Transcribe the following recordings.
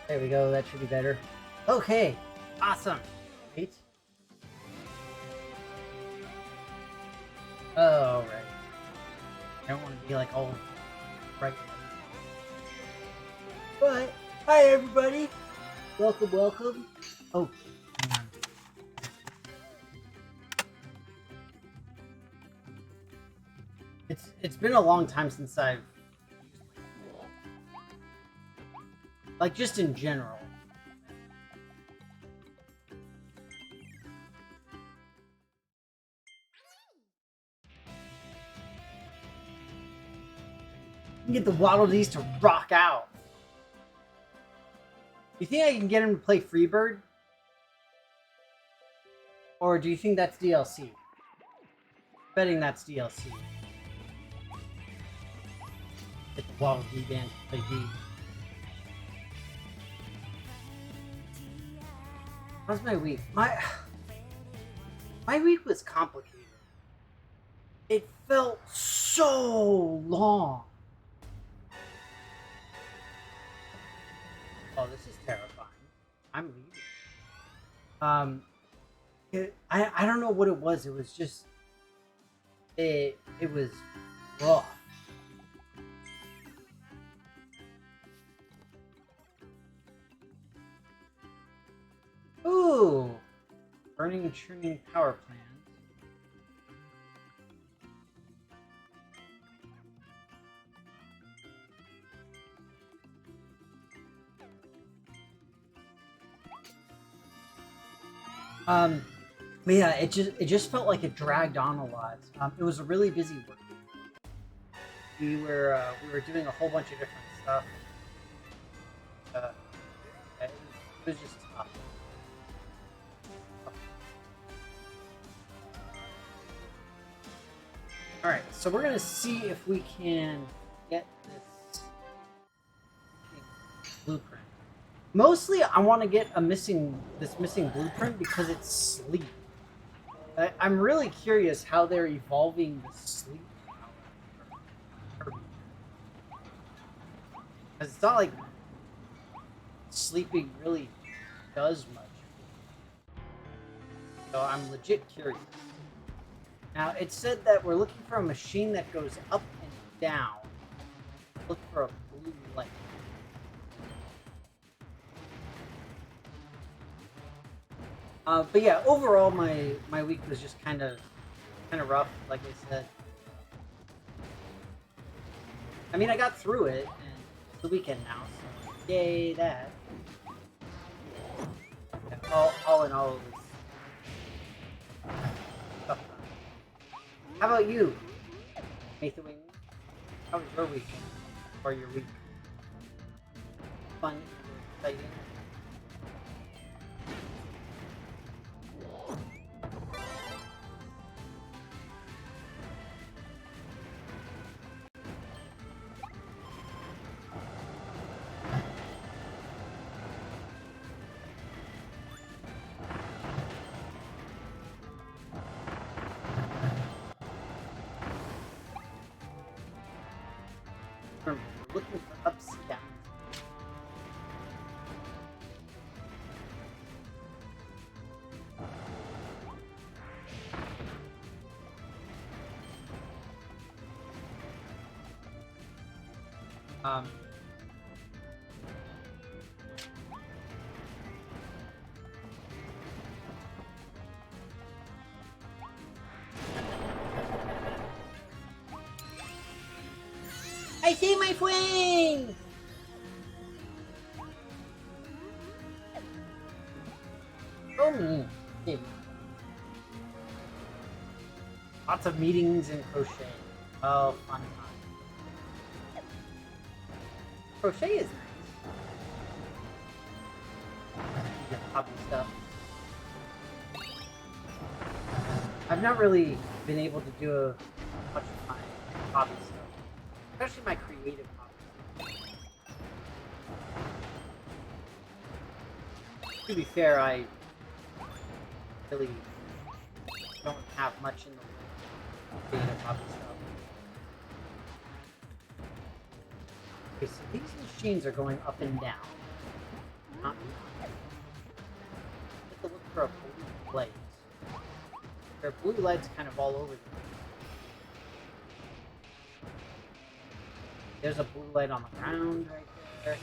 There we go, that should be better. Okay, awesome. Wait. Oh, right. I don't want to be like all right. But, hi everybody! Welcome, welcome. Oh, hang on. It's been a long time since I've like just in general. You can get the Waddle Dees to rock out. You think I can get him to play Freebird? Or do you think that's DLC? Betting that's DLC. Get the Waddle Dee band to play D. How's my week? My week was complicated. It felt so long. Oh, this is terrifying. I'm leaving. I don't know what it was. It was just it was rough. Ooh, burning churning power plants. But yeah, it just felt like it dragged on a lot. It was a really busy work week. We were doing a whole bunch of different stuff. It was just tough. All right, so we're gonna see if we can get this blueprint. Mostly, I want to get this missing blueprint because it's sleep. I'm really curious how they're evolving the sleep power. Because it's not like sleeping really does much. So I'm legit curious. Now, it said that we're looking for a machine that goes up and down. Look for a blue light. But yeah, overall, my week was just kind of rough, like I said. I mean, I got through it, and it's the weekend now, so yay that. Yeah, all in all, it was tough. How about you, Nathan Wing? How was your weekend? Or your week? Fun? Exciting? Remember, we're looking for ups and downs. I see my friend! Oh me. Yeah. Lots of meetings and crochet. Oh, fun time. Crochet is nice. Your hobby stuff. I've not really been able to do much of my hobby stuff. Especially my creative hobby. To be fair, I really don't have much in the way of creative hobby stuff. Okay, so these machines are going up and down. not. I have to look for a blue light. There are blue lights kind of all over the place. There's a blue light on the ground right there.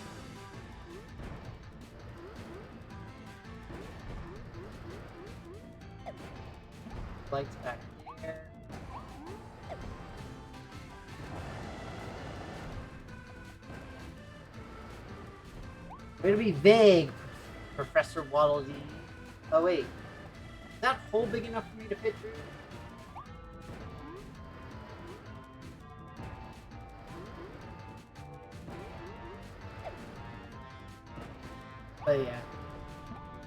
Lights back there. Way to be vague, Professor Waddle Dee. Oh wait, is that hole big enough for me to fit through? But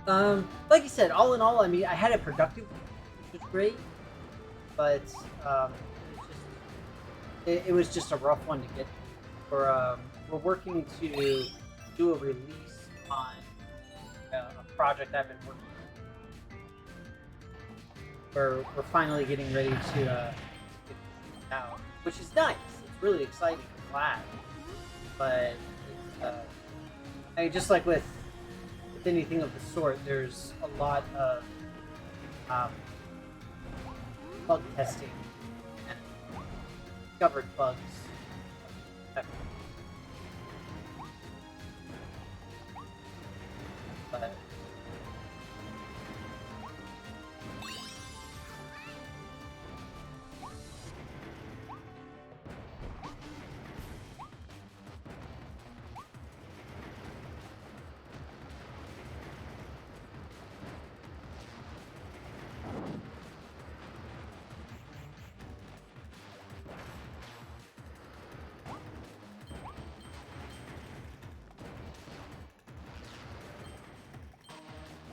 yeah. Like you said, all in all, I mean, I had a productive week, which was great, but it was just a rough one to get through. We're working to do a release on a project I've been working on. We're finally getting ready to get it out, which is nice. It's really exciting. I'm glad, but I mean, just like with anything of the sort, there's a lot of bug testing and discovered bugs. But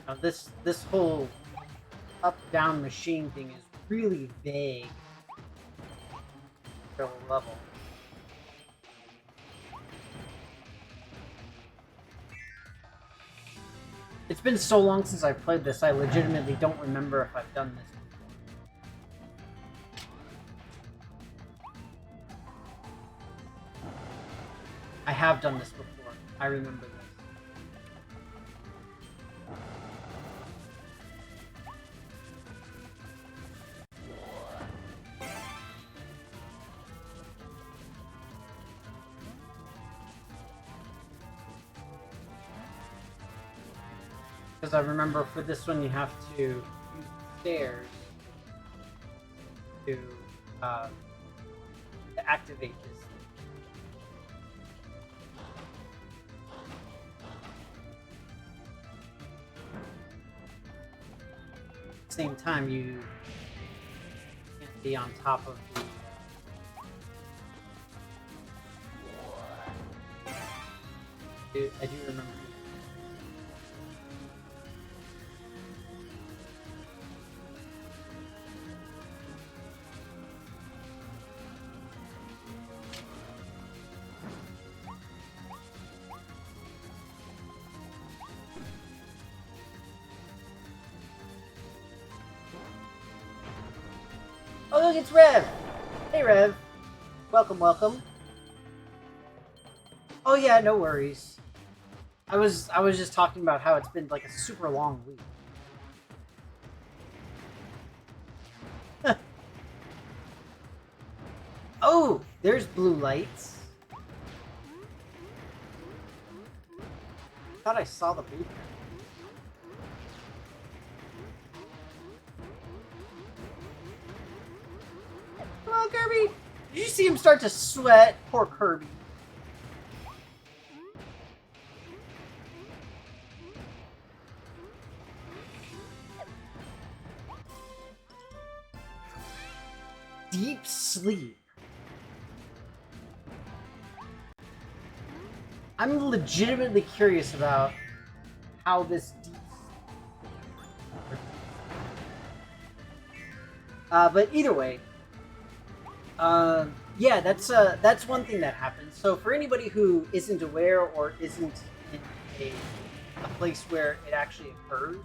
now this whole up-down machine thing is really vague for a level. It's been so long since I've played this, I legitimately don't remember if I've done this before. I have done this before. I remember this. Because I remember for this one you have to use stairs to activate this. At the same time, you can't be on top of the. I do remember. Oh look, it's Rev! Hey Rev! Welcome, welcome. Oh yeah, no worries. I was just talking about how it's been like a super long week. Oh, there's blue lights. Thought I saw the blueprint. Come on, Kirby! Did you see him start to sweat? Poor Kirby. Deep sleep. I'm legitimately curious about how this deep sleep. But either way, yeah, that's one thing that happens. So for anybody who isn't aware or isn't in a place where it actually occurs,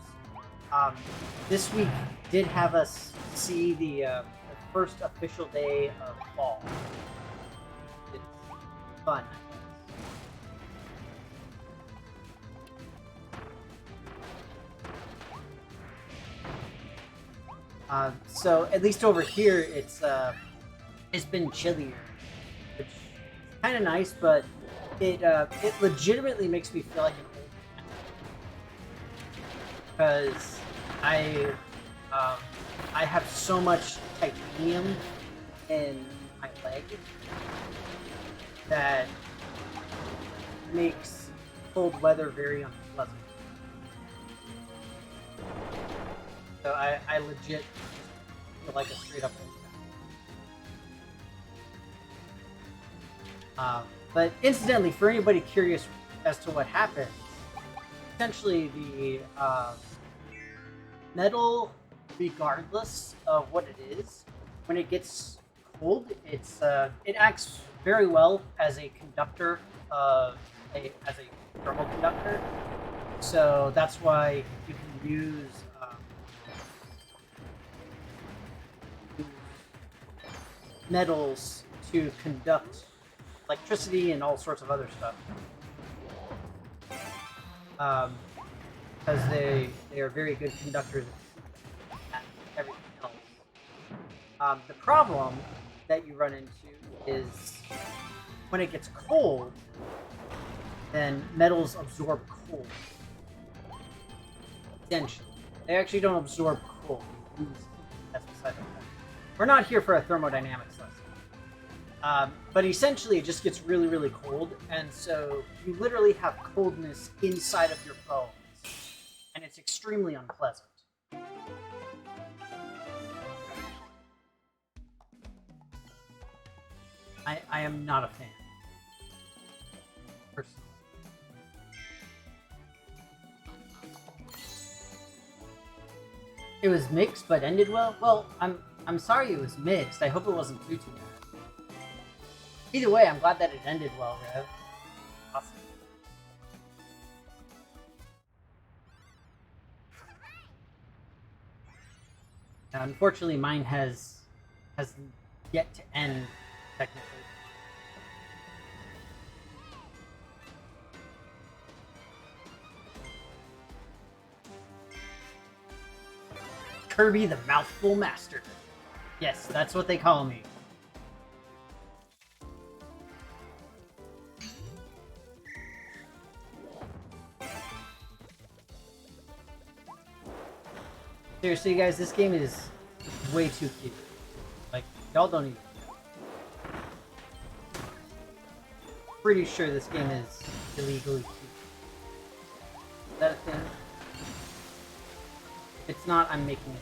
this week did have us see the first official day of fall. It's fun. So at least over here, it's been chillier, which is kind of nice, but it legitimately makes me feel like an old man because I um, I have so much titanium in my leg that makes cold weather very unpleasant. So I legit feel like a straight up old man. But incidentally, for anybody curious as to what happens, essentially the metal, regardless of what it is, when it gets cold, it acts very well as a conductor, as a thermal conductor. So that's why you can use metals to conduct electricity and all sorts of other stuff. Because they are very good conductors at everything else. The problem that you run into is when it gets cold, then metals absorb cold. Essentially, they actually don't absorb cold. That's beside the point. We're not here for a thermodynamics lesson. But essentially, it just gets really, really cold, and so you literally have coldness inside of your bones, and it's extremely unpleasant. I am not a fan, personally. It was mixed, but ended well. Well, I'm sorry it was mixed. I hope it wasn't too bad. Either way, I'm glad that it ended well, Rev. Awesome. Now, unfortunately, mine has yet to end, technically. Kirby the Mouthful Master. Yes, that's what they call me. Seriously, guys, this game is way too cute. Like, y'all don't even. Pretty sure this game is illegally cute. Is that a thing? If it's not, I'm making it.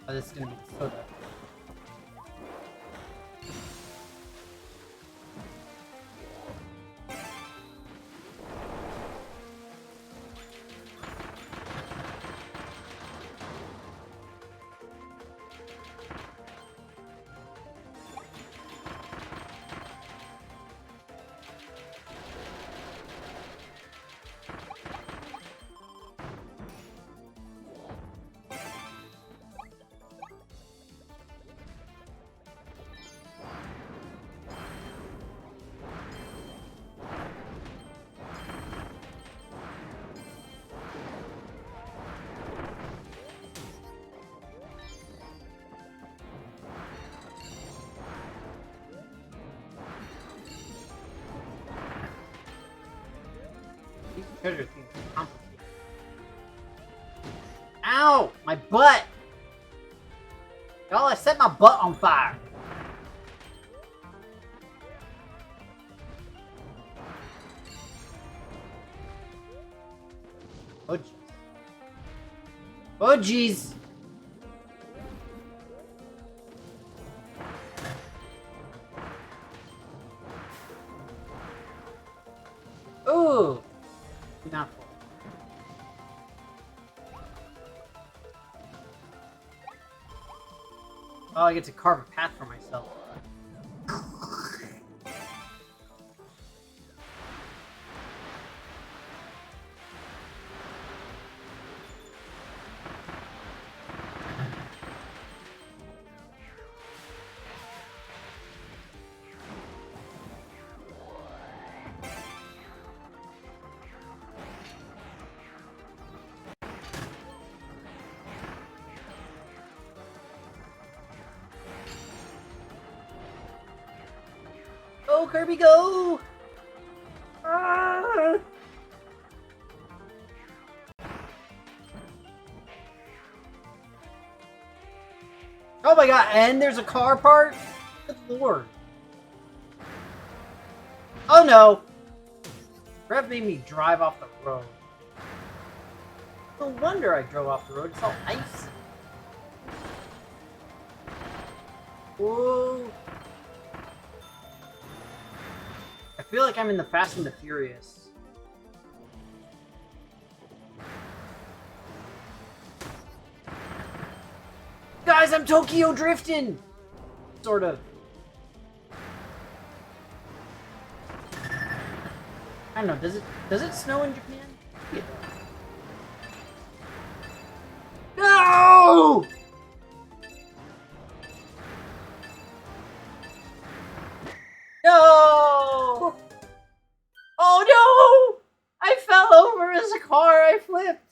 Oh, this is gonna be the soda. These treasure things are complicated. Ow! My butt! Y'all, I set my butt on fire! Oh jeez. Oh jeez! Ooh! Mouthful. Oh, I get to carve a path for myself. Go, Kirby, go! Ah! Oh my god, and there's a car part? Good lord. Oh no! Rev made me drive off the road. No wonder I drove off the road. It's all icy. Whoa. I feel like I'm in the Fast and the Furious. Guys, I'm Tokyo drifting! Sort of. I don't know, does it snow in Japan? Yeah. No! No! Oh no! I fell over as a car, I flipped!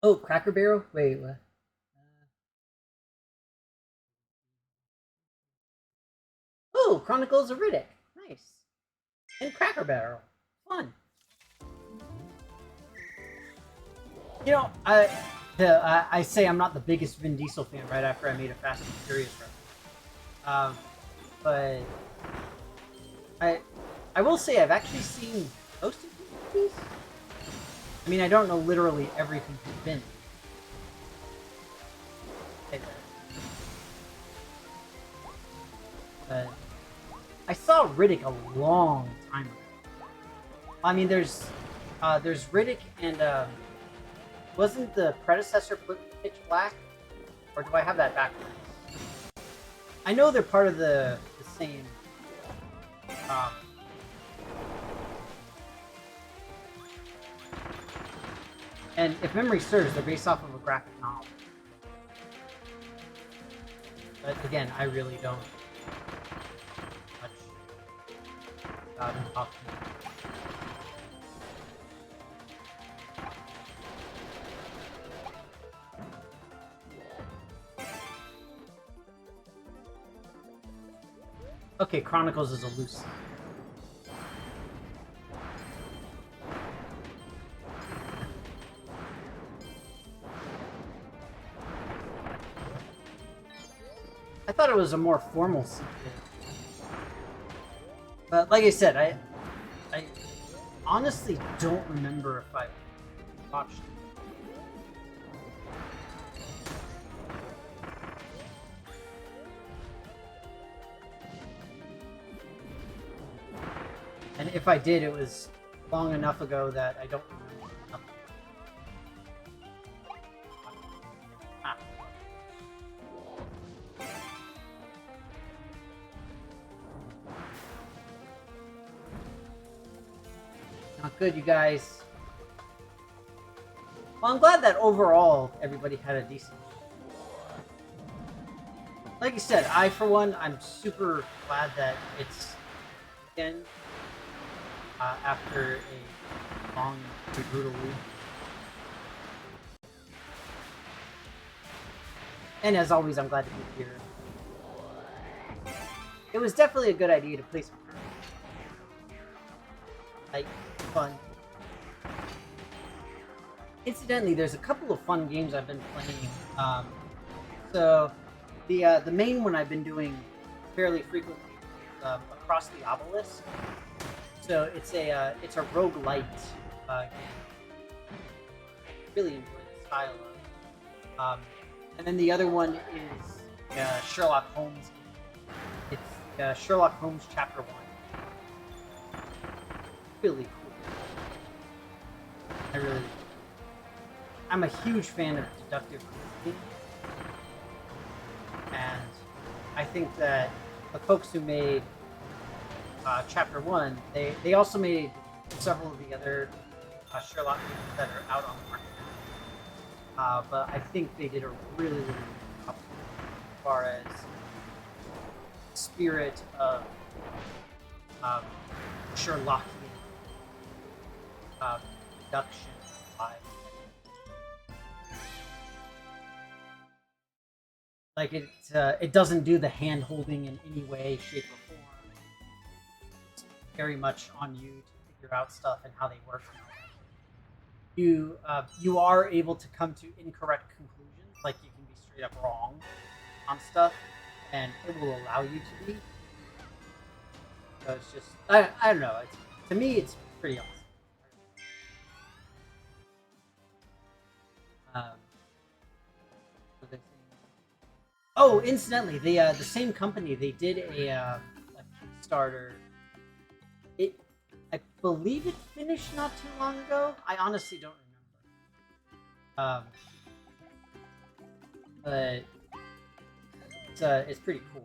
Oh, Cracker Barrel? Wait, what? Oh, Chronicles of Riddick. Nice. And Cracker Barrel. Fun. You know, I say I'm not the biggest Vin Diesel fan right after I made a Fast and Furious reference. But I will say I've actually seen most of the movies. I mean, I don't know literally everything from Vin. I saw Riddick a long time ago. I mean, there's Riddick and wasn't the predecessor Pitch Black, or do I have that backwards? I know they're part of the same. And if memory serves, they're based off of a graphic novel. But again, I really don't much about them talking. Okay, Chronicles is a loose. I thought it was a more formal sequel. But like I said, I honestly don't remember if I watched it. And if I did, it was long enough ago that I don't remember nothing. Ah. Not good, you guys. Well, I'm glad that overall everybody had a decent. Like I said, for one, I'm super glad that it's again. After a long, brutal week. And as always, I'm glad to be here. It was definitely a good idea to play some like fun. Incidentally, there's a couple of fun games I've been playing. So the main one I've been doing fairly frequently is Across the Obelisk. So it's a roguelite game. Really enjoy the style of. And then the other one is Sherlock Holmes. It's Sherlock Holmes Chapter 1. Really cool. I'm a huge fan of deductive reasoning, and I think that the folks who made Chapter 1, they also made several of the other Sherlock games that are out on the market. But I think they did a really good job as far as spirit of Sherlockian deduction vibe. Like it doesn't do the hand holding in any way, shape, or form. It's very much on you to figure out stuff and how they work. And all that. You are able to come to incorrect conclusions, like you can be straight up wrong on stuff, and it will allow you to be. So it's just I don't know. To me, it's pretty awesome. Oh, incidentally, the same company, they did a Kickstarter. I believe it finished not too long ago. I honestly don't remember. But it's pretty cool.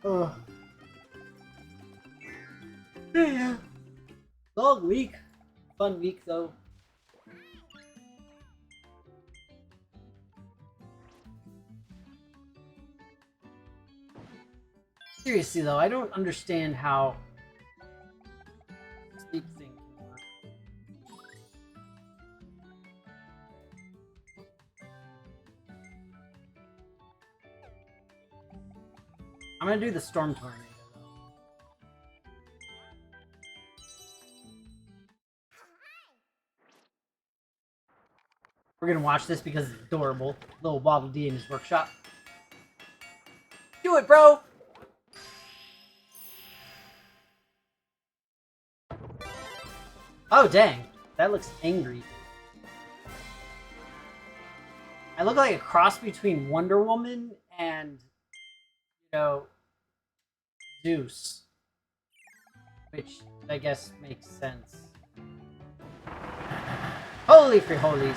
Oh. Yeah. Long week. Fun week though. Seriously though, I don't understand how this sleep thing can work. I'm gonna do the storm tornado. We're gonna watch this because it's adorable. Little Waddle Dee in his workshop. Do it, bro! Oh, dang. That looks angry. I look like a cross between Wonder Woman and, Zeus. Which, I guess, makes sense. Holy free-holies.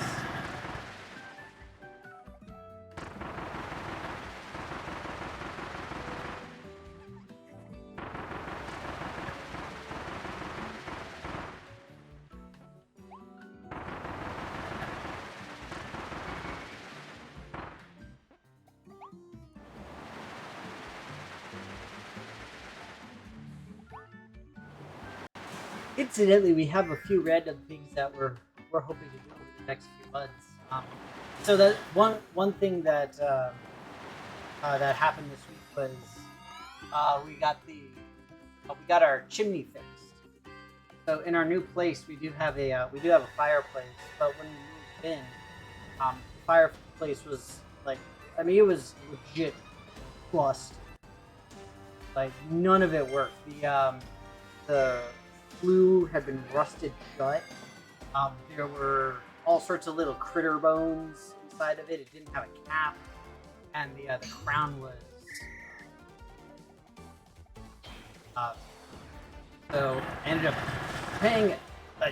Incidentally, we have a few random things that we're hoping to do over the next few months. So that one thing that that happened this week was we got our chimney fixed. So in our new place, we do have a fireplace. But when we moved in, the fireplace was it was legit bust. Like none of it worked. The flue had been rusted shut. There were all sorts of little critter bones inside of it. It didn't have a cap, and the crown was. So I ended up paying a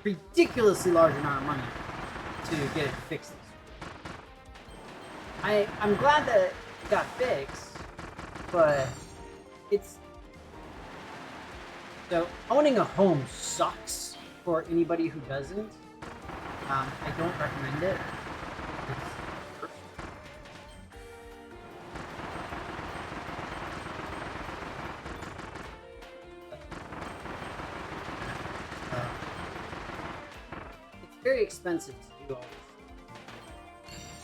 ridiculously large amount of money to get it fixed. I'm glad that it got fixed, but it's. So owning a home sucks for anybody who doesn't. I don't recommend it. It's very expensive to do all this.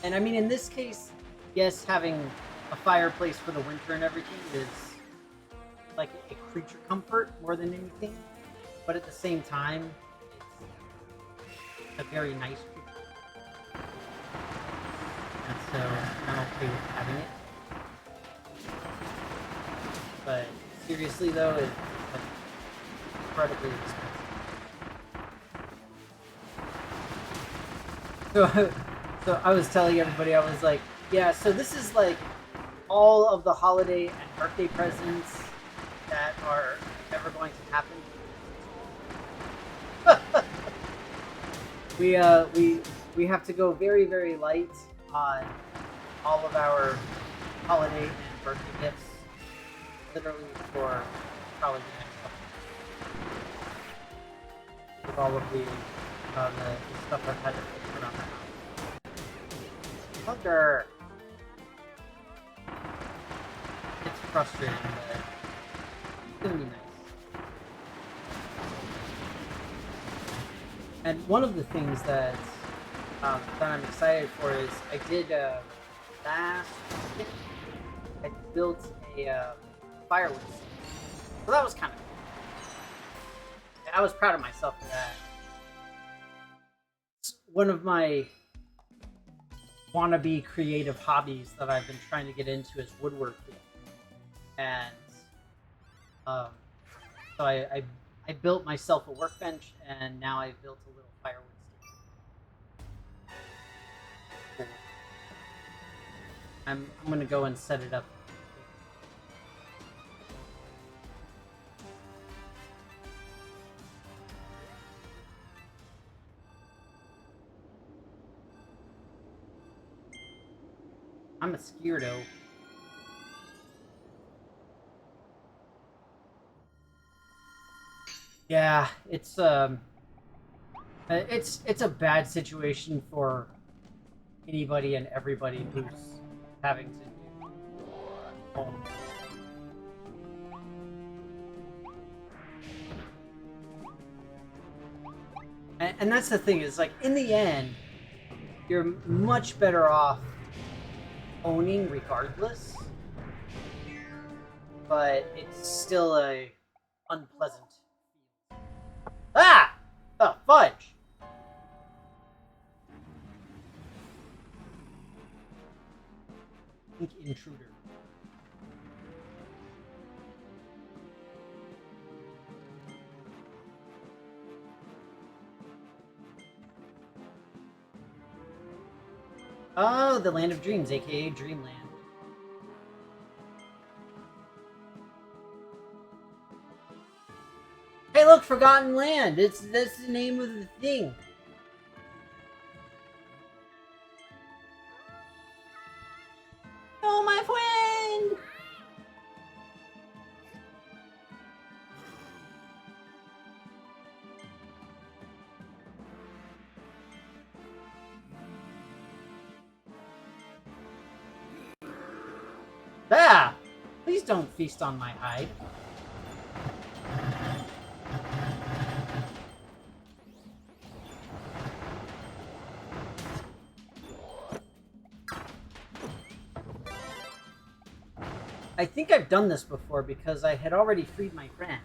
And I mean, in this case, yes, having a fireplace for the winter and everything is like a creature comfort more than anything, but at the same time, it's a very nice creature. And so I'm okay with having it. But seriously though, it's like incredibly expensive. So I was telling everybody, I was like, yeah, so this is like all of the holiday and birthday presents that are ever going to happen. we have to go very, very light on all of our holiday and birthday gifts, literally for probably the next couple. With all of the stuff I've had to put on the house. Hunter! It's frustrating, but it's gonna be nice. And one of the things that that I'm excited for is I did last weekend, I built a firewood stand. So that was kind of cool. I was proud of myself for that. It's one of my wannabe creative hobbies that I've been trying to get into is woodworking, and um, so I built myself a workbench, and now I've built a little firewood stand. I'm gonna go and set it up. I'm a skeerdo. Yeah, it's a bad situation for anybody and everybody who's having to do home. And that's the thing is, like, in the end, you're much better off owning regardless, but it's still a unpleasant feel. Ah! Oh, fudge! Pink intruder. Oh, the Land of Dreams, aka Dreamland. Hey, look, Forgotten Land. That's the name of the thing. Oh, my friend. Ah! Please don't feast on my hide. I think I've done this before because I had already freed my friend.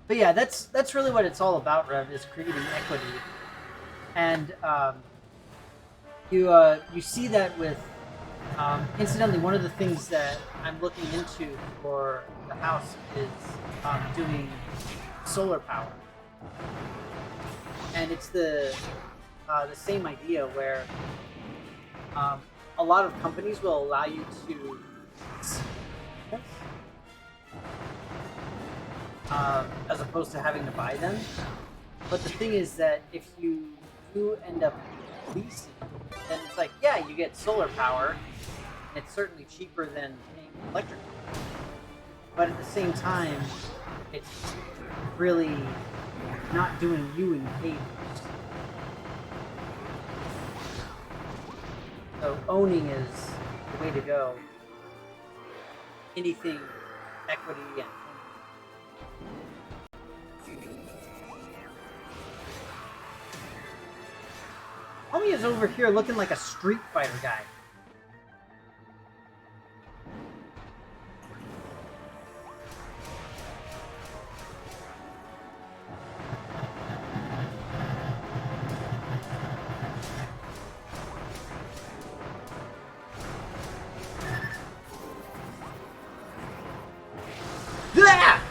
But yeah, that's really what it's all about, Rev, is creating equity. And you see that with incidentally, one of the things that I'm looking into for the house is doing solar power, and it's the same idea where a lot of companies will allow you to as opposed to having to buy them. But the thing is that if you do end up leasing, then it's like, yeah, you get solar power. It's certainly cheaper than paying electric. But at the same time, it's really not doing you any favors. So owning is the way to go. Anything equity and Homie is over here looking like a Street Fighter guy. Ah!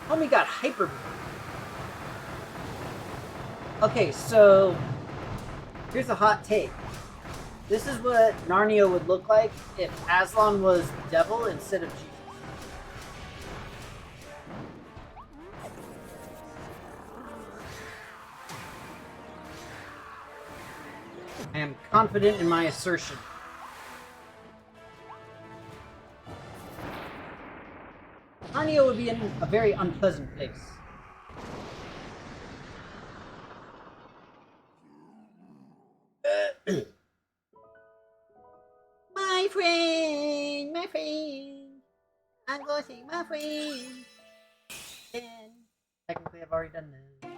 Homie got hyper. Okay, so here's a hot take. This is what Narnia would look like if Aslan was the devil instead of Jesus. I am confident in my assertion. Narnia would be in a very unpleasant place. My friend, I'm going to see my friend. And Technically, I've already done this.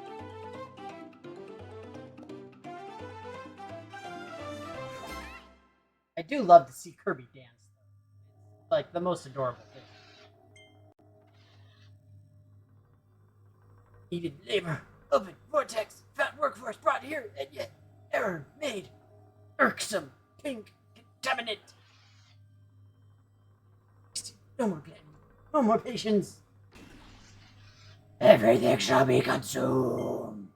I do love to see Kirby dance, though. It's like the most adorable thing. Needed labor, open vortex, found workforce brought here, and yet error made. Irksome, pink, contaminant. No more gluttony, no more patience. Everything shall be consumed.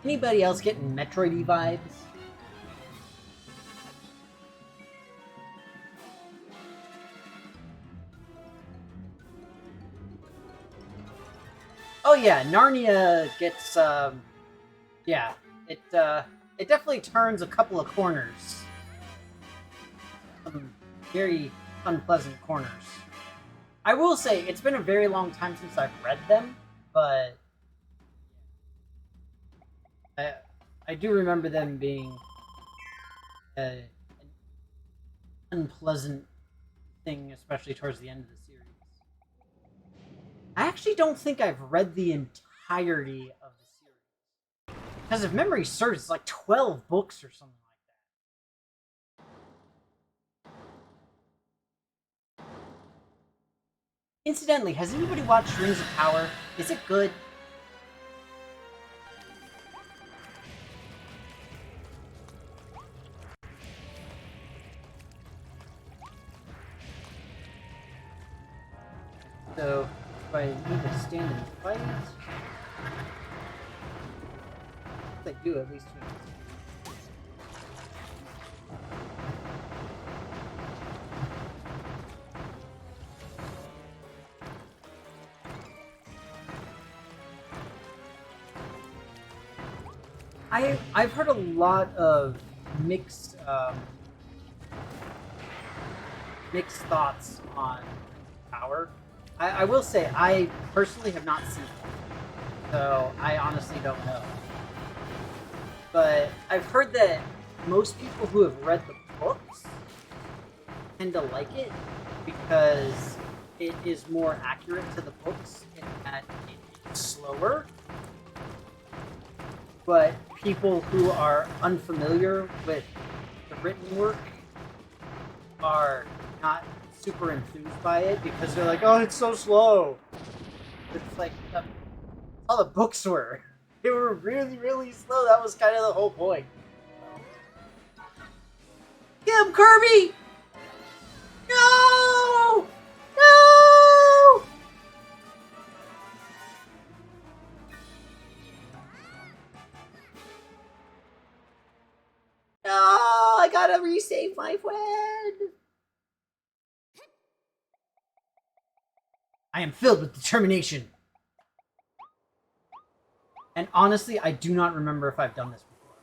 Anybody else getting Metroid-y vibes? Oh yeah, Narnia gets yeah, it definitely turns a couple of corners. Some very unpleasant corners. I will say it's been a very long time since I've read them, but I do remember them being an unpleasant thing, especially towards the end of the series. I actually don't think I've read the entirety of the series. Because if memory serves, it's like 12 books or something like that. Incidentally, has anybody watched Rings of Power? Is it good? So, if I need to stand and fight, I do at least 2 minutes. I've heard a lot of mixed thoughts on Power. I will say I personally have not seen it, so I honestly don't know. But I've heard that most people who have read the books tend to like it because it is more accurate to the books in that it's slower. But people who are unfamiliar with the written work are not super enthused by it because they're like, oh, it's so slow. It's like all the books were. They were really, really slow. That was kind of the whole point. Get him, Kirby! No! No! No! I gotta resave my friend! I am filled with determination. And honestly, I do not remember if I've done this before.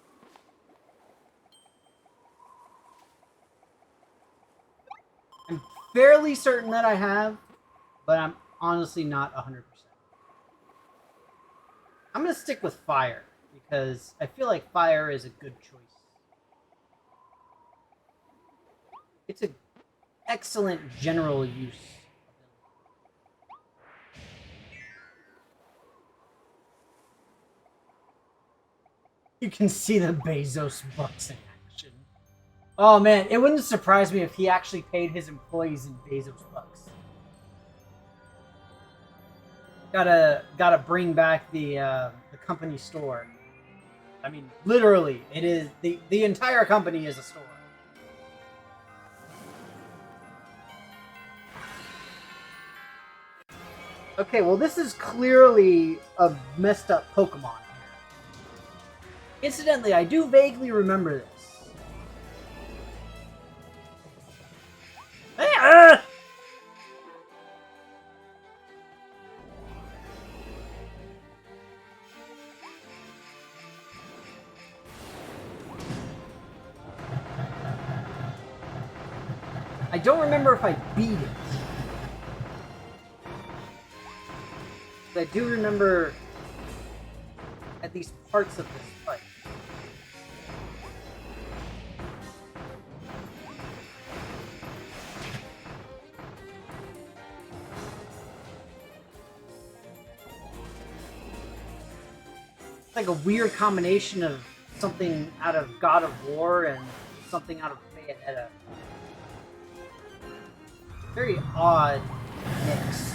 I'm fairly certain that I have, but I'm honestly not 100%. I'm going to stick with fire, because I feel like fire is a good choice. It's an excellent general use. You can see the Bezos bucks in action. Oh man, it wouldn't surprise me if he actually paid his employees in Bezos bucks. Gotta bring back the company store. I mean, literally, it is the entire company is a store. Okay, well this is clearly a messed up Pokemon. Incidentally, I do vaguely remember this. I don't remember if I beat it. But I do remember at least parts of this fight. like a weird combination of something out of God of War and something out of Bayonetta. Very odd mix.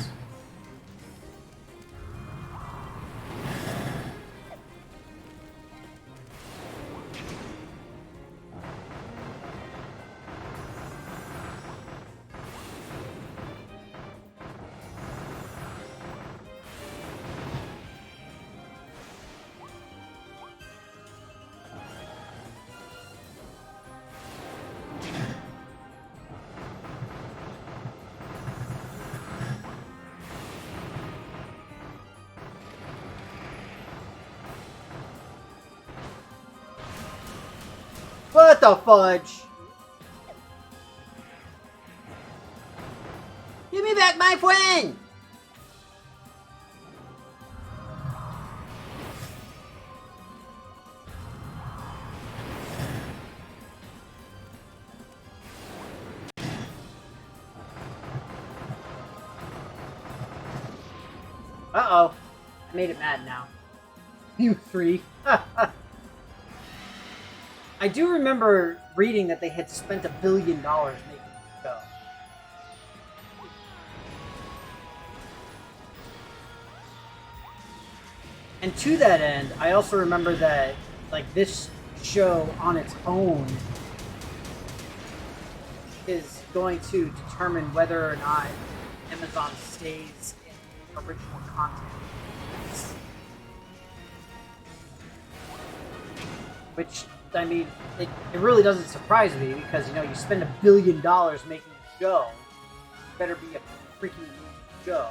What the fudge? Give me back my friend! Uh-oh. I made it mad now. You three. I do remember reading that they had spent $1 billion making the show. And to that end, I also remember that, like, this show on its own is going to determine whether or not Amazon stays in original content. Which, I mean, it really doesn't surprise me because, you know, you spend $1 billion making a show, it better be a freaking show.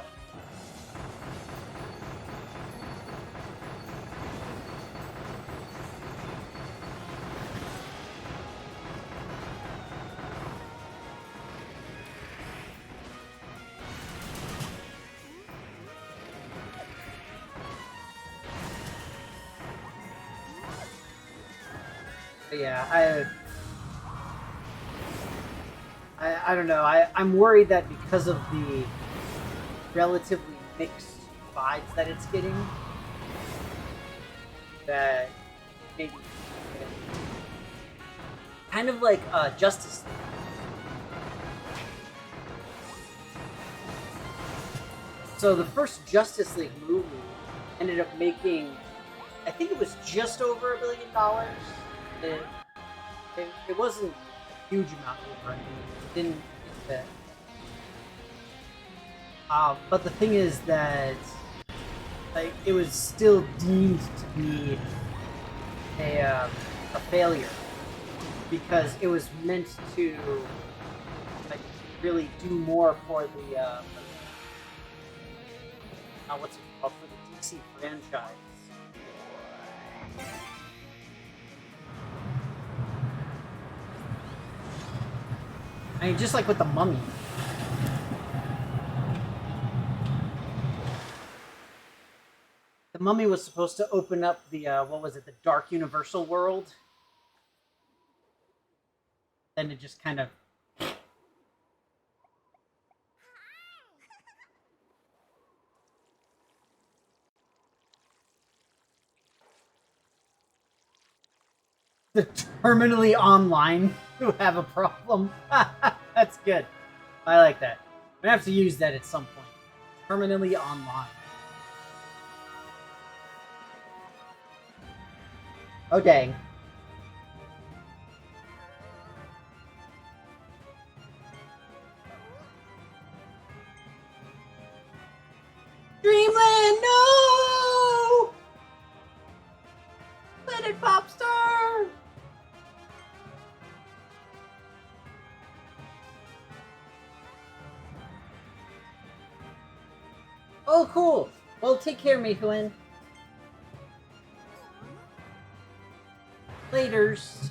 But yeah, I don't know. I'm worried that because of the relatively mixed vibes that it's getting, that maybe kind of like Justice League. So the first Justice League movie ended up making, I think it was just over $1 billion. It wasn't a huge amount over. It didn't fit. But the thing is that, like, it was still deemed to be a failure because it was meant to, like, really do more for the what's it called, for the DC franchise. I mean, just like with the Mummy. The Mummy was supposed to open up the, what was it, the Dark Universal world. Then it just kind of... The terminally online who have a problem. That's good. I like that. I'm gonna have to use that at some point. Terminally online. Oh dang. Dreamland, no! Let it pop star! Oh, cool. Well, take care, Mihuen. Laters.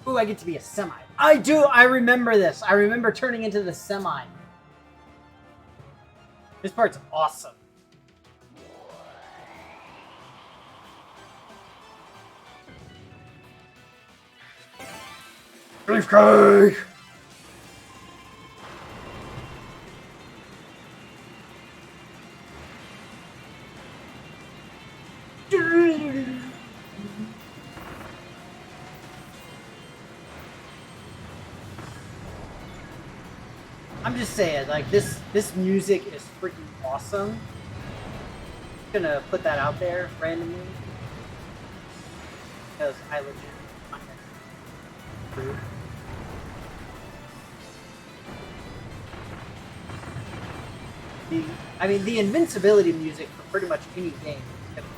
Ooh, I get to be a semi. I do! I remember this. I remember turning into the semi. This part's awesome. Beefcake! I'm just saying, like, this music is freaking awesome. I'm gonna put that out there randomly because I legit find it true. I mean, the invincibility music for pretty much any game is gonna be.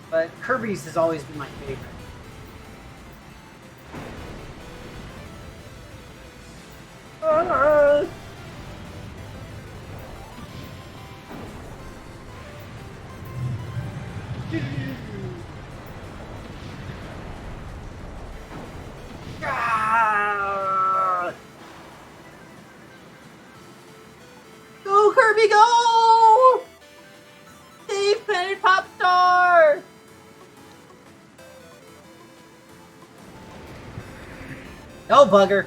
But Kirby's has always been my favorite. Go, Kirby, go! Save Planet Popstar! No, bugger.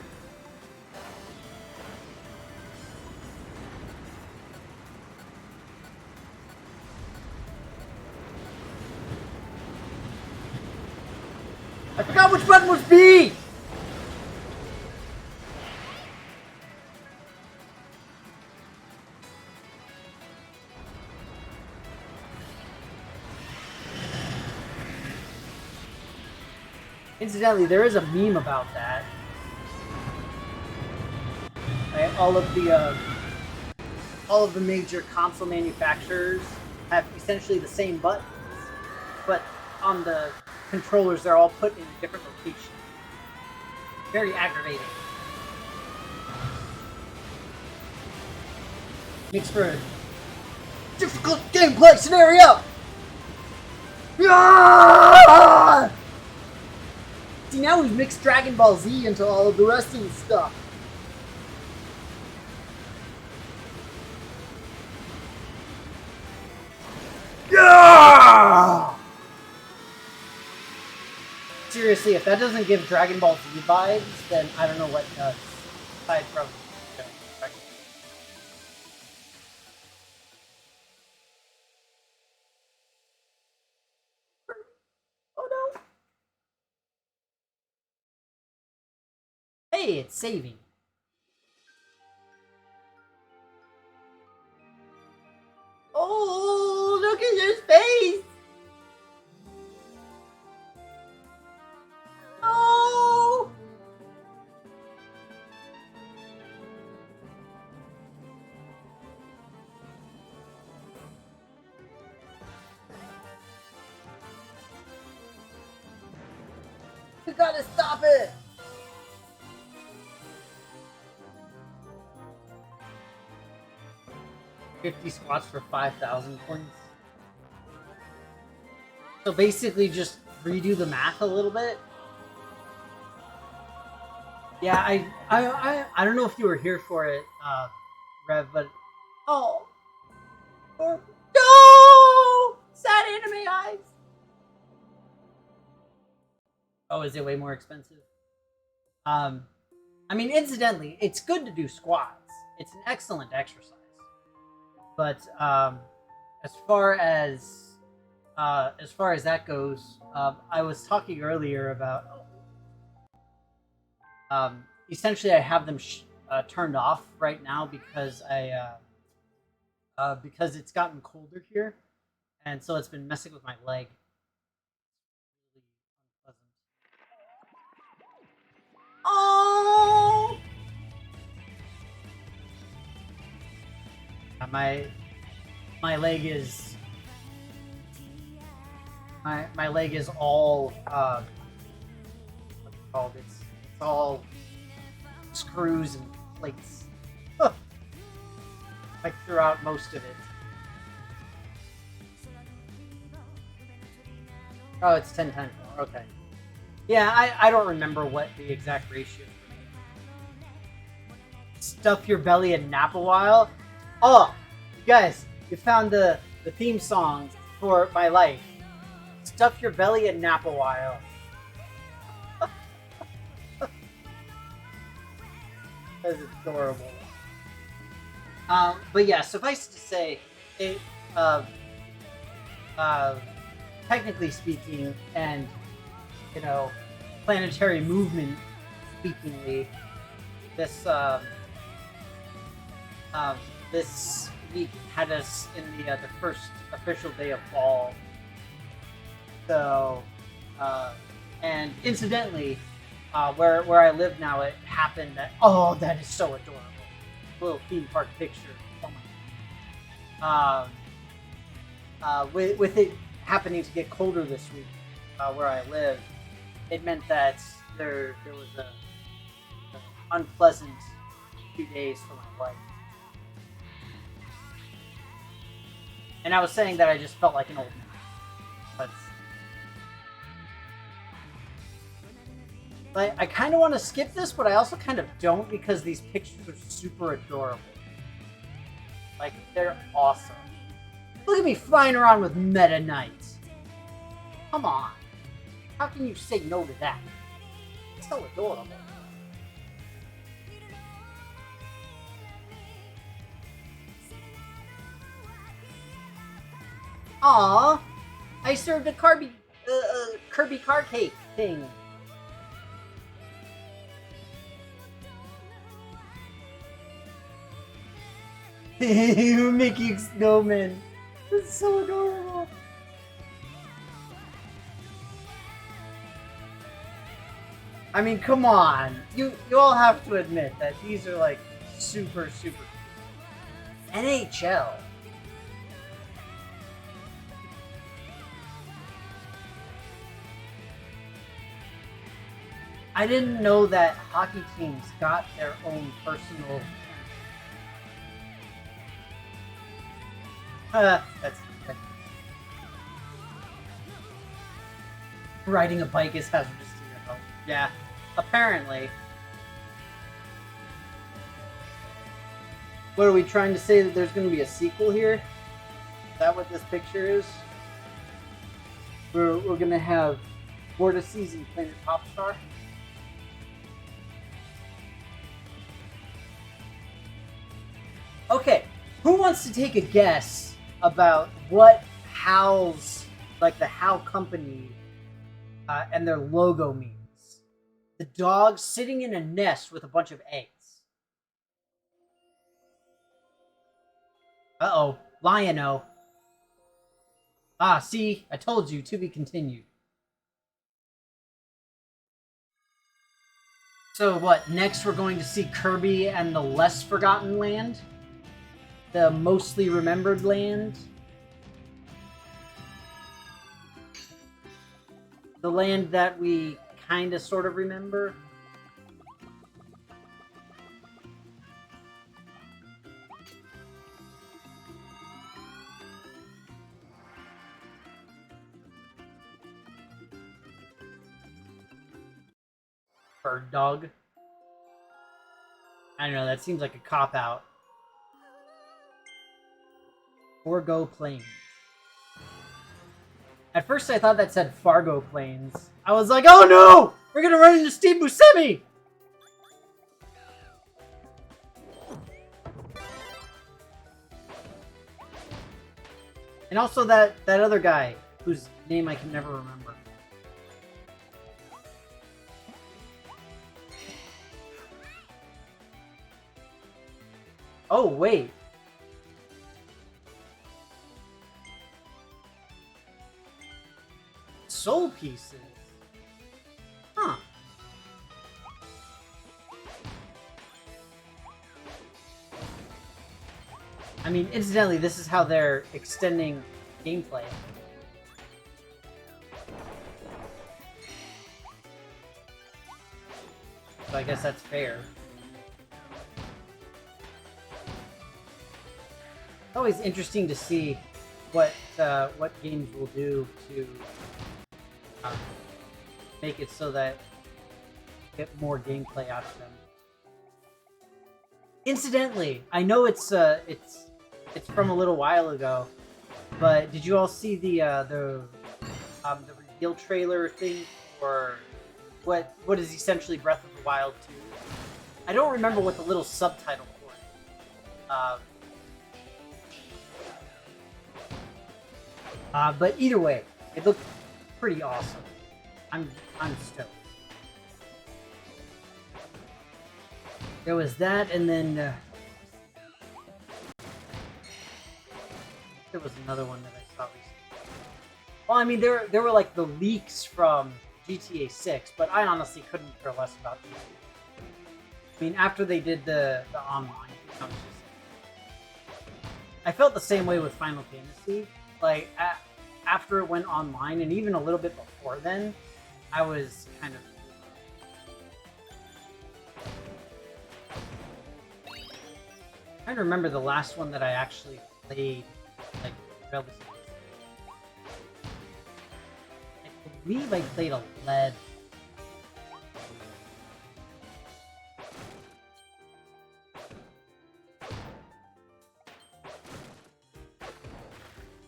I forgot which button was B! Incidentally, there is a meme about that. Right? All of the major console manufacturers have essentially the same buttons, but on the controllers they're all put in different locations. Very aggravating. Makes for a difficult gameplay scenario! Yeah! See, now we've mixed Dragon Ball Z into all of the rest of the stuff. Yeah! Seriously, if that doesn't give Dragon Ball Z vibes, then I don't know what does. Aside from Dragon Ball. Oh no! Hey, it's saving. Oh, look at his face! Oh! We gotta stop it! $50 squats for 5,000 points. So basically just redo the math a little bit. Yeah, I don't know if you were here for it, Rev, but oh no! Sad anime eyes. Oh, is it way more expensive? I mean, incidentally, it's good to do squats. It's an excellent exercise. But as far as that goes, I was talking earlier about essentially I have them turned off right now because because it's gotten colder here, and so it's been messing with my leg. Really unpleasant. Oh! My leg is my leg is all what's it called? It's all screws and plates. Like throughout most of it. Oh, it's 10 times more. Okay. Yeah, I don't remember what the exact ratio is. Stuff your belly and nap a while. Oh, you guys, you found the theme song for my life. Stuff your belly and nap a while. That's adorable. But yeah, suffice to say, it, technically speaking, and planetary movement speakingly, this this week had us in the first official day of fall. So, and incidentally, where I live now, it happened that that is so adorable. Little theme park picture. Oh my. With it happening to get colder this week, where I live, it meant that there was a unpleasant few days for my wife. And I was saying that I just felt like an old man. But I kind of want to skip this, but I also kind of don't because these pictures are super adorable. Like, they're awesome. Look at me flying around with Meta Knight. Come on. How can you say no to that? It's so adorable. Aww, I served a Kirby car cake thing. Mickey Snowman. That's so adorable. I mean, come on. You all have to admit that these are like super cool. NHL. I didn't know that hockey teams got their own personal. That's riding a bike is hazardous to your health. Yeah, apparently. What are we trying to say, that there's going to be a sequel here? Is that what this picture is? We're going to have Vortices and Planet Popstar. Okay, who wants to take a guess about what HAL's, like the HAL company, and their logo means? The dog sitting in a nest with a bunch of eggs. Uh-oh, Lion-O. Ah, see, I told you, to be continued. So what, next we're going to see Kirby and the Less Forgotten Land? The Mostly Remembered Land? The land that we kind of sort of remember? Bird dog? I don't know, that seems like a cop-out. Forgo Plains. At first I thought that said Fargo Plains. I was like, oh no! We're gonna run into Steve Buscemi! And also that other guy, whose name I can never remember. Oh, wait. Soul pieces. Huh. I mean, incidentally, this is how they're extending gameplay. So I guess that's fair. It's always interesting to see what games will do to make it so that you get more gameplay out of them. Incidentally, I know it's from a little while ago, but did you all see the reveal trailer thing for what is essentially Breath of the Wild 2? I don't remember what the little subtitle for it. But either way, it looked pretty awesome. I'm stoked. there was that, and then there was another one that I saw recently. Well, I mean, there were like the leaks from GTA 6, but I honestly couldn't care less about these. I mean, after they did the online, I felt the same way with Final Fantasy. Like, after it went online, and even a little bit before then, I was kind of... I'm trying to remember the last one that I actually played, like, relatively. I believe I played 11.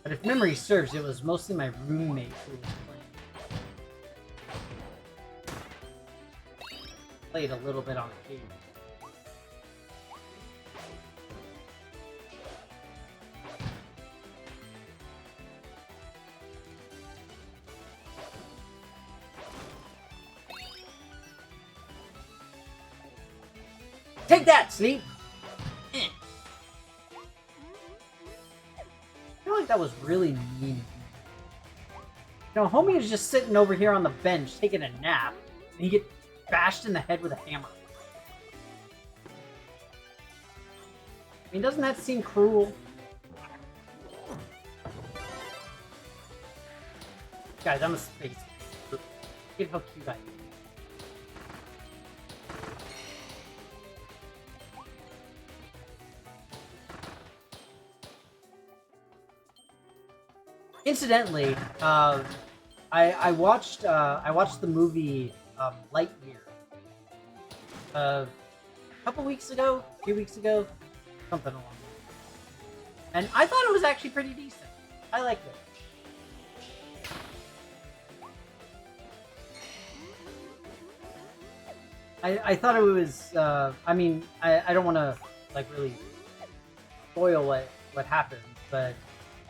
But if memory serves, it was mostly my roommate who was playing. Played a little bit on occasion. Take that, Sleep! I feel like that was really mean. You know, homie is just sitting over here on the bench taking a nap, and he get bashed in the head with a hammer. I mean, doesn't that seem cruel? Guys, I'm a space. Look at how cute I am. Incidentally, I watched the movie Lightyear a couple weeks ago, a few weeks ago, something along that. And I thought it was actually pretty decent. I liked it. I thought it was. I mean, I don't want to like really spoil what happens, but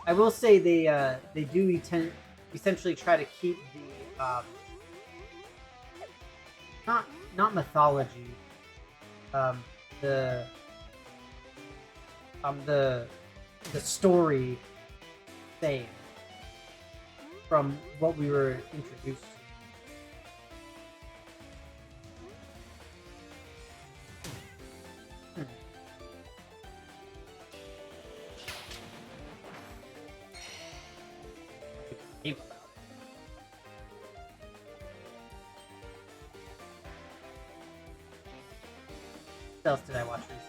I will say they do essentially try to keep the not mythology, the story same from what we were introduced to. What else did I watch recently?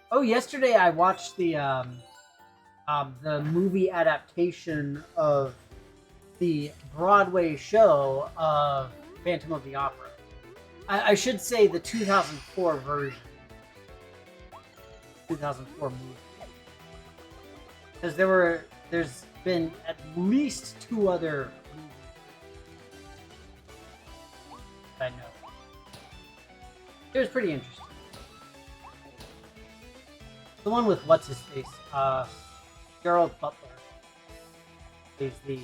Oh, yesterday I watched the movie adaptation of the Broadway show of Phantom of the Opera. I should say the 2004 version. 2004 movie. Because there's been at least 2 other movies that I know. It was pretty interesting. The one with what's his face, Gerald Butler is the.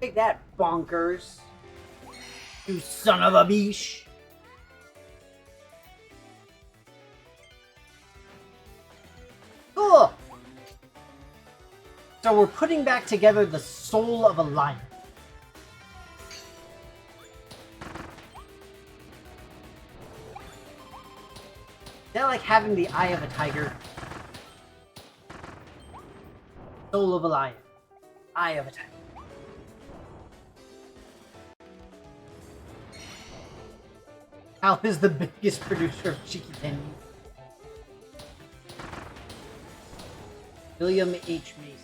Take that, bonkers! You son of a beesh! Cool! So we're putting back together the soul of a lion. like having the eye of a tiger. Soul of a lion. Eye of a tiger. Hal is the biggest producer of cheeky candies. William H. Macy.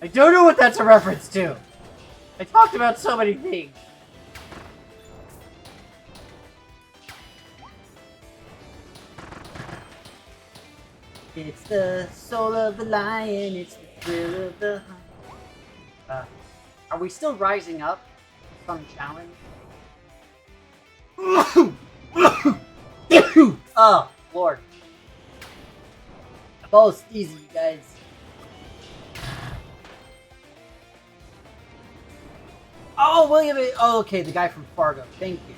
I don't know what that's a reference to. I talked about so many things. It's the soul of the lion, it's the thrill of the hunt. Are we still rising up? Some challenge? Oh, Lord. Both easy, you guys. Oh, William. Oh, okay, the guy from Fargo. Thank you.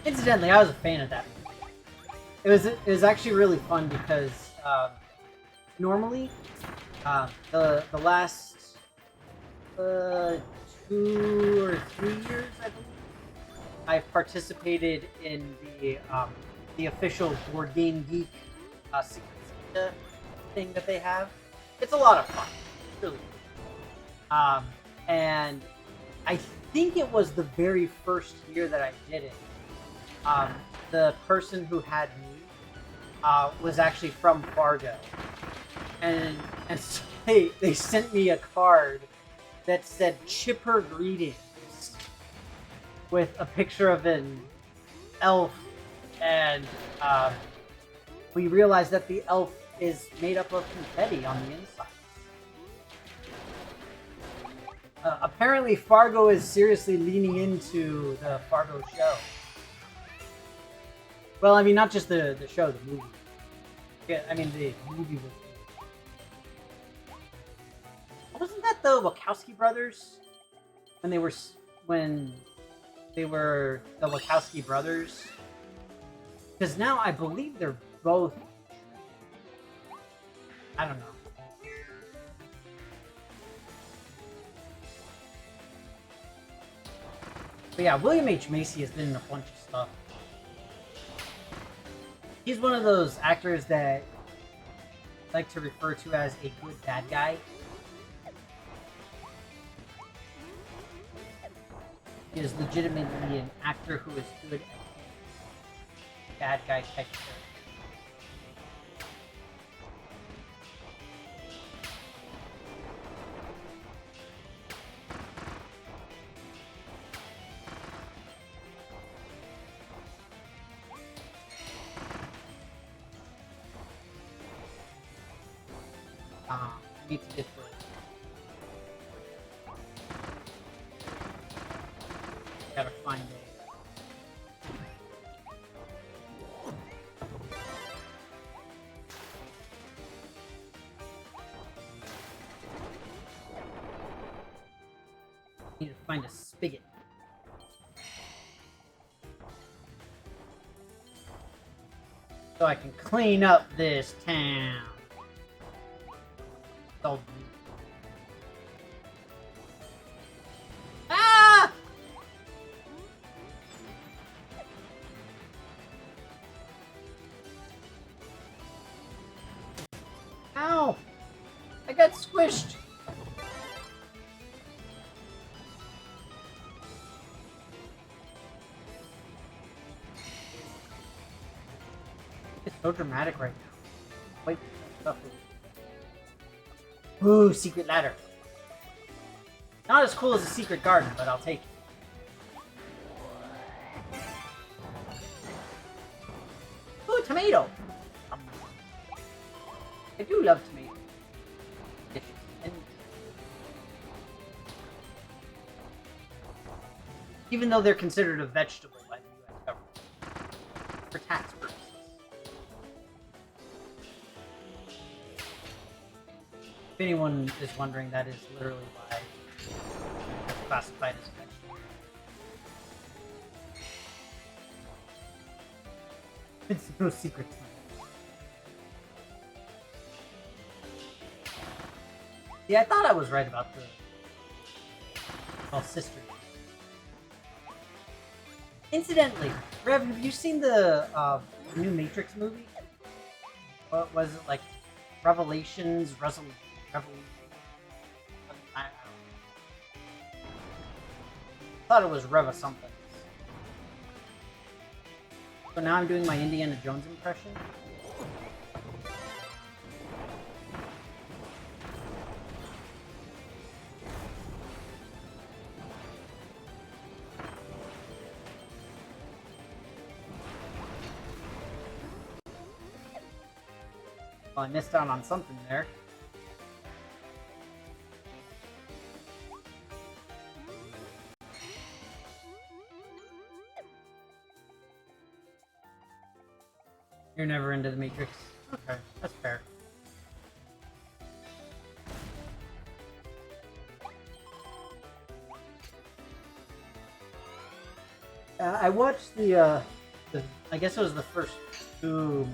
Incidentally, I was a fan of that movie. It was actually really fun because normally the last 2 or 3 years, I believe, I've participated in the official Board Game Geek Secret Santa thing that they have. It's a lot of fun. It's really cool. And I think it was the very first year that I did it. The person who had me was actually from Fargo, and so they sent me a card that said "Chipper Greetings" with a picture of an elf, and we realized that the elf is made up of confetti on the inside. Apparently, Fargo is seriously leaning into the Fargo show. Well, I mean, not just the show, the movie. Yeah, I mean, the movie was... Wasn't that the Wachowski brothers? When they were the Wachowski brothers? Because now I believe they're both... I don't know. But yeah, William H. Macy has been in a bunch of stuff. He's one of those actors that I like to refer to as a good bad guy. He is legitimately an actor who is good at bad guy type of character. I need to get the... Gotta find it. Need to find a spigot. So I can clean up this town. Oh. Ah! Ow! I got squished. It's so dramatic right now. Wait, stuff. Ooh, secret ladder. Not as cool as a secret garden, but I'll take it. Ooh, tomato! I do love tomatoes. And even though they're considered a vegetable by the US government. For tax purposes. If anyone is wondering, that is literally why it's classified as a vegetable. It's no secret to me. Yeah, I thought I was right about the sister. Incidentally, Rev, have you seen the new Matrix movie? What was it, like Revelations, Revolution? I thought it was Reva something. So now I'm doing my Indiana Jones impression. Well, I missed out on something there. You're never into the Matrix. Okay, that's fair. I watched the I guess it was the first two.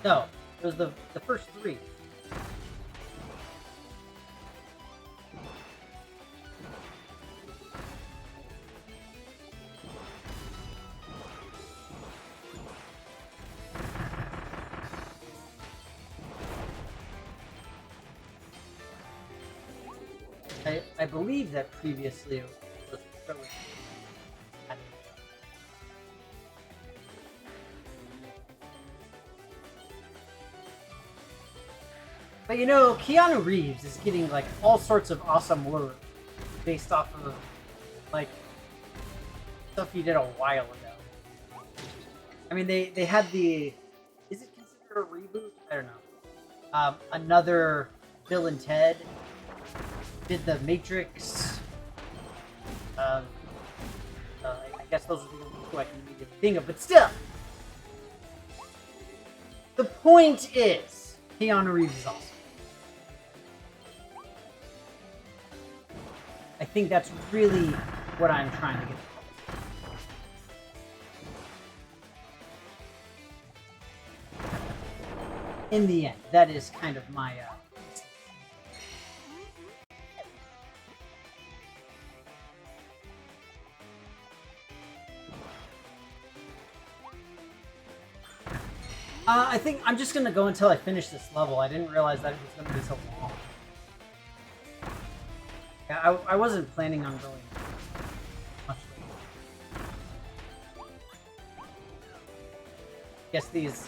No, it was the first three. I believe that previously it was trilogy. But you know, Keanu Reeves is getting like all sorts of awesome work based off of like stuff he did a while ago. I mean, they had the, is it considered a reboot? I don't know. Another Bill and Ted did the Matrix. I guess those are the only two I can immediately think of, but still. The point is, Keanu Reeves is awesome. I think that's really what I'm trying to get across. In the end, that is kind of my I think I'm just gonna go until I finish this level. I didn't realize that it was gonna be so long. Yeah, I wasn't planning on going much later. I guess these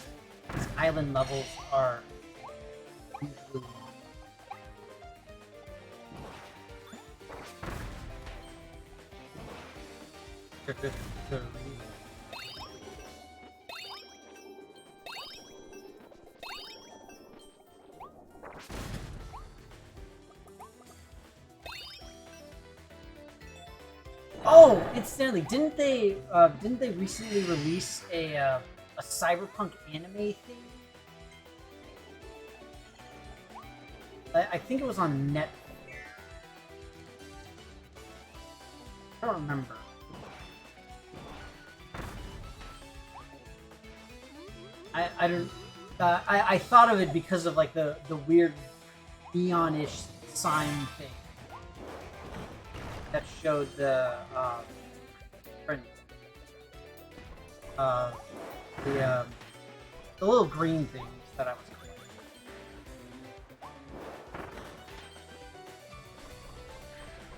island levels are usually long. Oh, incidentally, didn't they recently release a cyberpunk anime thing? I think it was on Netflix. I don't remember. I don't. I thought of it because of like the weird neon-ish sign thing that showed the little green things that I was collecting.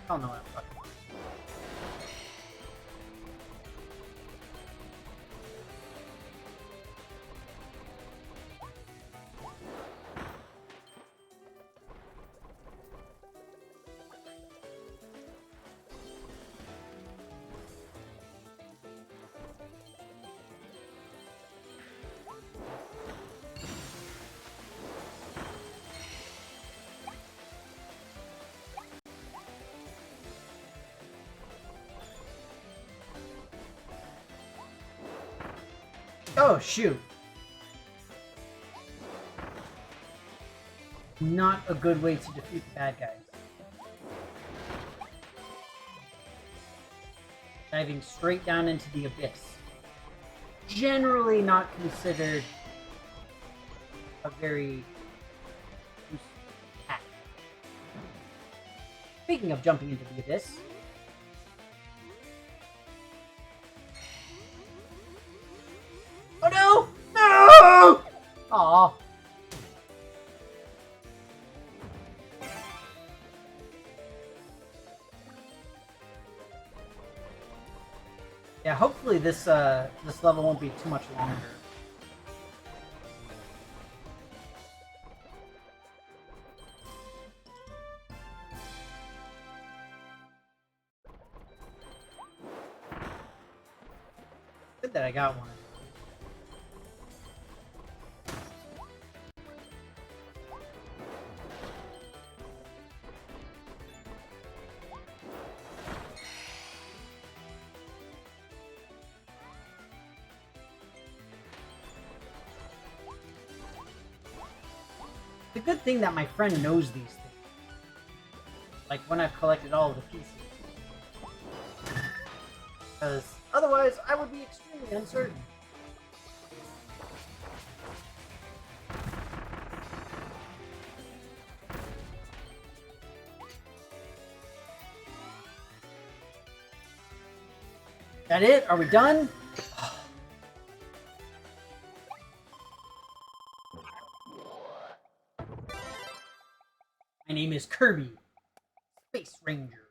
I don't know what I'm talking about. Oh, shoot. Not a good way to defeat the bad guys. Diving straight down into the abyss. generally not considered a very useful attack. Speaking of jumping into the abyss, oh no! No! Aw. Yeah, hopefully this this level won't be too much longer. Good that I got one. It's a good thing that my friend knows these things. Like when I've collected all of the pieces. Because otherwise I would be extremely uncertain. That it? Are we done? My name is Kirby, Space Ranger.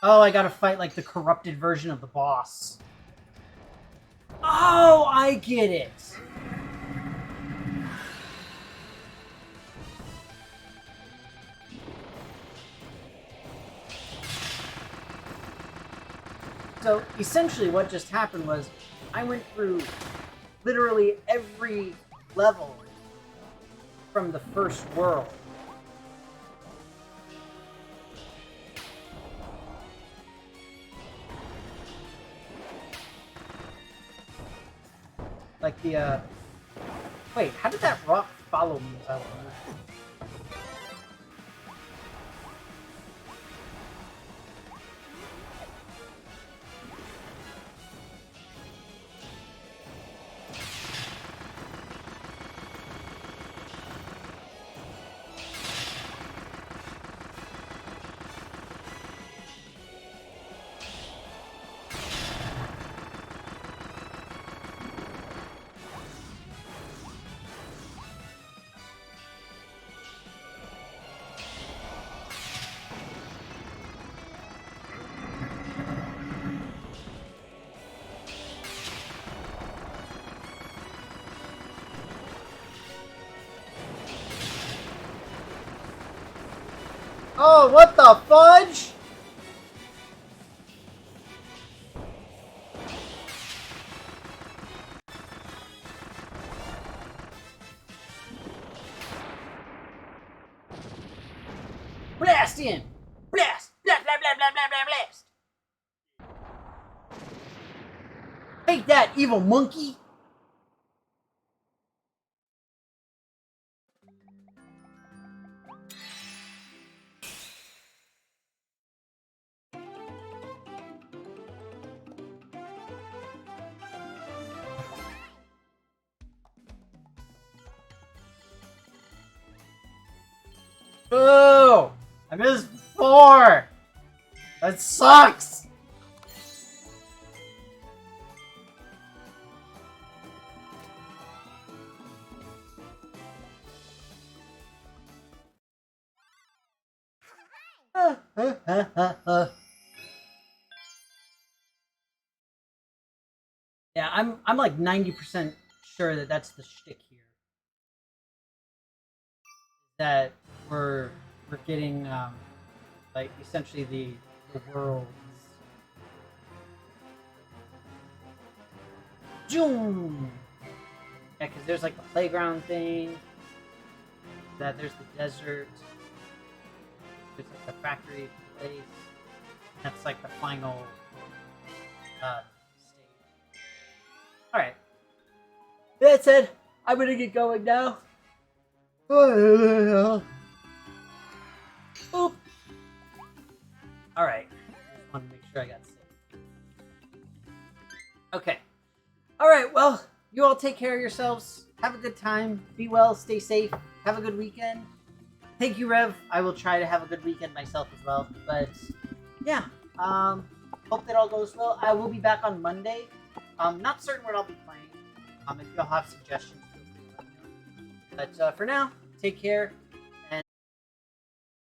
Oh, I gotta fight like the corrupted version of the boss. Oh, I get it. So essentially what just happened was I went through literally every level from the first world. Like the, wait, how did that rock follow me as I was moving? Oh, what the fudge? Blast in! Blast! Blast, blast, blast, blast, blast, blast! Take that, evil monkey! Oh! I missed 4! That sucks! Yeah, I'm like 90% sure that that's the shtick here. That we're getting like essentially the world's Zoom. Yeah, because there's like the playground thing. That there's the desert. There's like the factory place. That's like the final stage. Alright. That said, I'm gonna get going now. Oop. Alright. Just want to make sure I got saved. Okay. All right. Well, you all take care of yourselves. Have a good time. Be well. Stay safe. Have a good weekend. Thank you, Rev. I will try to have a good weekend myself as well. But yeah, hope that all goes well. I will be back on Monday. Not certain what I'll be playing. If y'all have suggestions, feel free to let me know. But for now, take care.